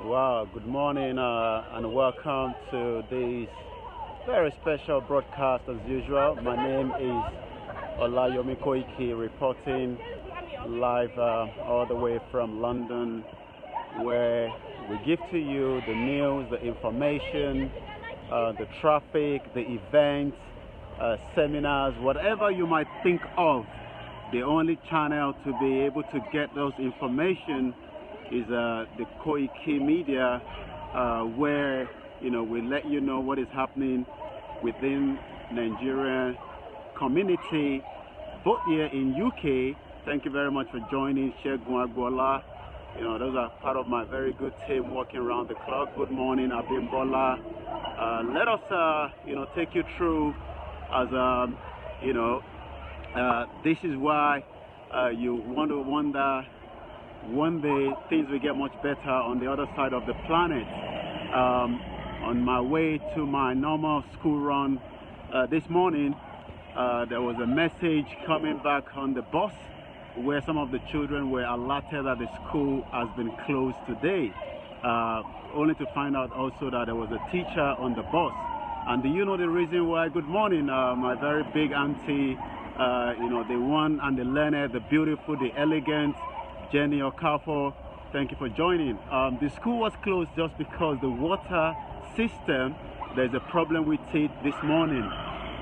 Wow, good morning and welcome to this very special broadcast as usual. My name is Koiki reporting live all the way from London where we give to you the news, the information, the traffic, the events, seminars, whatever you might think of. The only channel to be able to get those information is the Koiki media, where we let you know what is happening within Nigerian community, both here in UK. Thank you very much for joining. Shegun Agbola, those are part of my very good team working around the clock. Good morning, Abimbola. Let us, take you through as this is why you want to wonder one day things will get much better on the other side of the planet. On my way to my normal school run this morning, there was a message coming back on the bus where some of the children were alerted that the school has been closed today, only to find out also that there was a teacher on the bus. And do you know the reason why? Good morning, my very big auntie, the one and the learned, the beautiful, the elegant Jenny Okafor. Thank you for joining. The school was closed just because the water system, there's a problem with it this morning.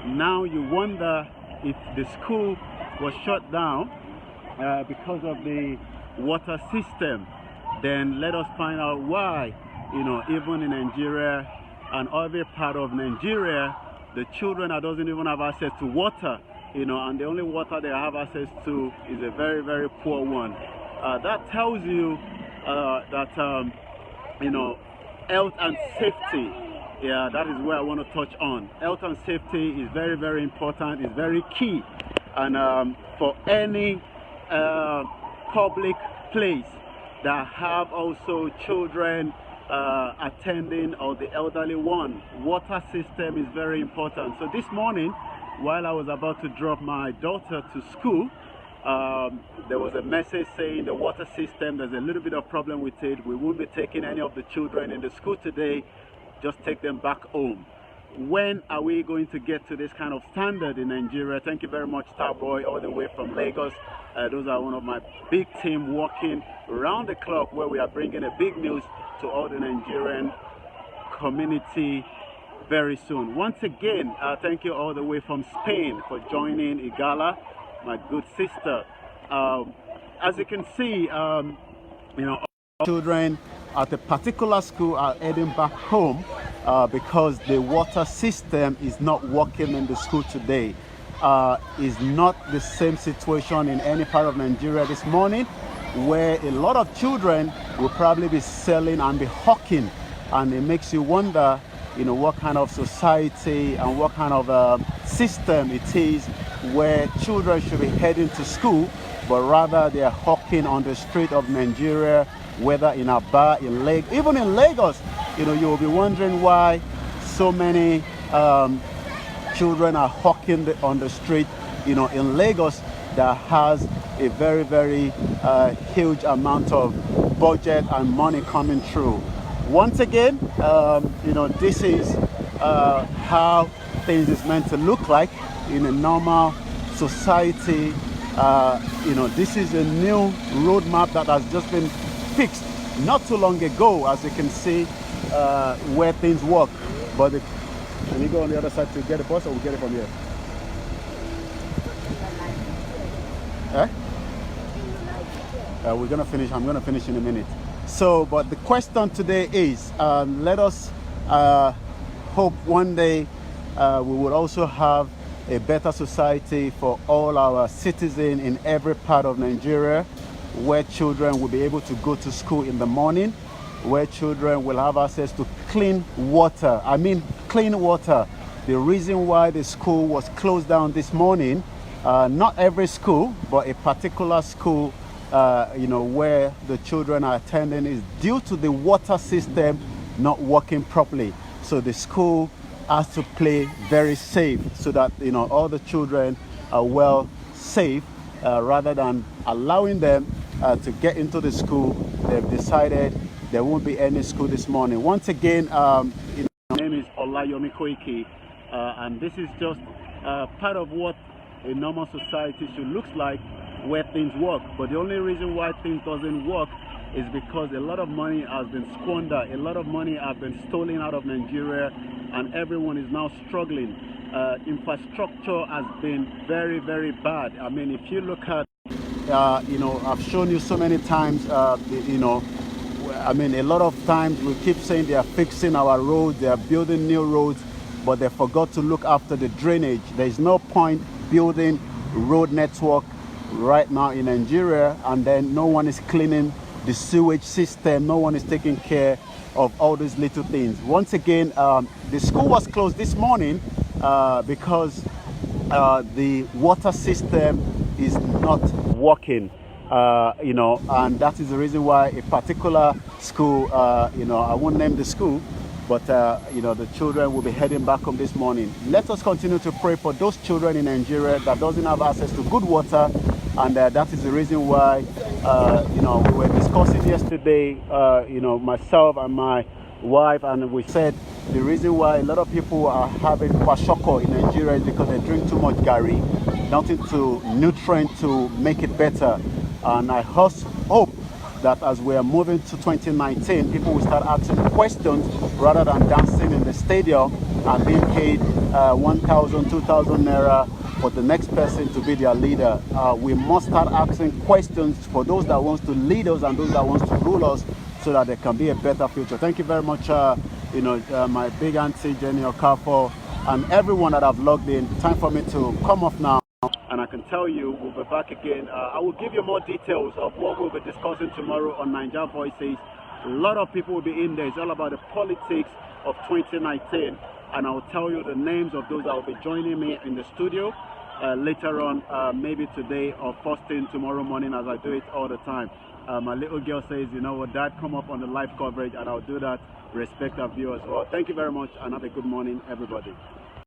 Now you wonder if the school was shut down because of the water system. Then let us find out why, even in Nigeria and other part of Nigeria, the children that doesn't even have access to water, and the only water they have access to is a very, very poor one. That tells you that, health and safety, that is where I want to touch on. Health and safety is very, very important, it's very key. And for any public place that have also children attending or the elderly one, water system is very important. So this morning, while I was about to drop my daughter to school, there was a message saying the water system, there's a little bit of problem with it. We won't be taking any of the children in the school today, just take them back home. When are we going to get to this kind of standard in Nigeria? Thank you very much, Starboy, all the way from Lagos. Those are one of my big team working around the clock where we are bringing a big news to all the Nigerian community very soon. Once again, thank you all the way from Spain for joining Igala, my good sister. As you can see, children at a particular school are heading back home because the water system is not working in the school today. Is not the same situation in any part of Nigeria this morning, where a lot of children will probably be selling and be hawking, and it makes you wonder, what kind of society and what kind of system it is where children should be heading to school, but rather they are hawking on the street of Nigeria, whether in Aba, in Lagos, even in Lagos. You'll be wondering why so many children are hawking on the street, in Lagos that has a very, very huge amount of budget and money coming through. Once again, this is how things is meant to look like in a normal society. This is a new roadmap that has just been fixed not too long ago, as you can see where things work. But can you go on the other side to get the bus, or we'll get it from here? We're gonna finish. I'm gonna finish in a minute. So, but the question today is, let us hope one day we will also have a better society for all our citizens in every part of Nigeria, where children will be able to go to school in the morning, where children will have access to clean water. I mean, clean water. The reason why the school was closed down this morning, not every school, but a particular school, where the children are attending, is due to the water system not working properly. So the school has to play very safe so that all the children are well safe, rather than allowing them to get into the school. They've decided there won't be any school this morning. Once again, my name is Koiki, and this is just part of what a normal society should look like, where things work. But the only reason why things doesn't work is because a lot of money has been squandered, a lot of money has been stolen out of Nigeria, and everyone is now struggling. Infrastructure has been very, very bad. I mean, if you look at, I've shown you so many times, I mean, a lot of times we keep saying they are fixing our roads, they are building new roads, but they forgot to look after the drainage. There is no point building road network right now in Nigeria, and then no one is cleaning the sewage system, no one is taking care of all these little things. Once again, the school was closed this morning because the water system is not working, and that is the reason why a particular school, I won't name the school, but the children will be heading back home this morning. Let us continue to pray for those children in Nigeria that doesn't have access to good water, and that is the reason why we were discussing yesterday, myself and my wife, and we said the reason why a lot of people are having kwashiorkor in Nigeria is because they drink too much gari, nothing to nutrient to make it better. And I hope that as we are moving to 2019, people will start asking questions rather than dancing in the stadium and being paid 1,000, 2,000 naira for the next person to be their leader. We must start asking questions for those that wants to lead us and those that wants to rule us, so that there can be a better future. Thank you very much, my big auntie Jenny Okafor, and everyone that have logged in. Time for me to come off now, and I can tell you we'll be back again. I will give you more details of what we'll be discussing tomorrow on Naija Voices. A lot of people will be in there. It's all about the politics of 2019, and I will tell you the names of those that will be joining me in the studio later on, maybe today or first thing tomorrow morning, as I do it all the time. My little girl says, you know what, Dad, come up on the live coverage, and I'll do that. Respect our viewers. Well, thank you very much, and have a good morning, everybody.